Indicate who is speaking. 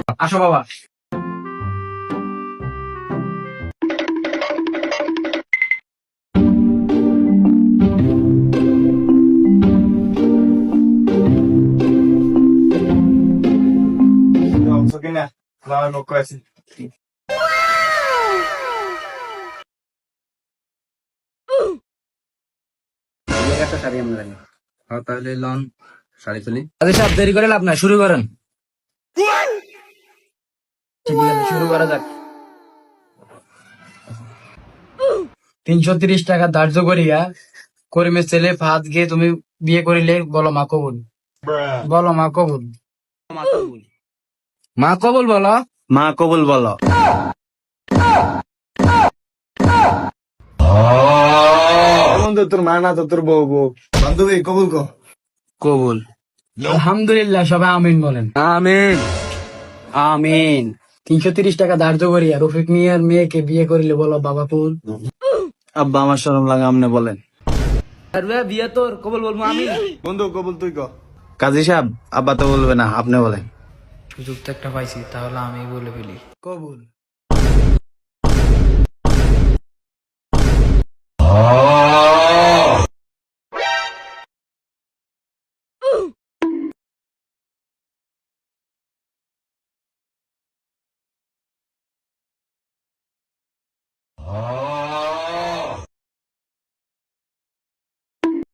Speaker 1: আসো বাবা।
Speaker 2: একটা শাড়ি আমরা লাগে। তাহলে লন শাড়ি তুলি।
Speaker 1: আচ্ছা সাহেব, দেরি করে লাভ নাই, শুরু করেন। ঠিক আছে, শুরু করা যাক। 330 টাকা ধার্য করিয়া করিমের ছেলে ফাহাদ গিয়ে তুমি বিয়ে করিলে, বলো মা কবুল। বলো মা কবুল। মা কবুল বলো।
Speaker 2: মা কবুল বলো।
Speaker 3: বন্ধু তোর মা না তো তোর বউ বউ বান্ধবী কবুল কো।
Speaker 2: কবুল।
Speaker 1: আলহামদুলিল্লাহ, সবাই আমিন বলেন।
Speaker 2: আমিন আমিন।
Speaker 1: 330 টাকা ধার্য করিয়া রফিক মিয়ার মেয়েকে বিয়ে করিলে, বলো বাবা কবুল।
Speaker 2: আব্বা আমার শরম লাগে, আপনি বলেন।
Speaker 1: বিয়ে তোর কবুল বলবো আমি।
Speaker 3: বন্ধু কবুল তুই কো।
Speaker 2: কাজী সাহেব আব্বা তো বলবে না, আপনি বলেন।
Speaker 1: সুযোগ তো একটা পাইছি, তাহলে আমি বলে ফেলি কবুল।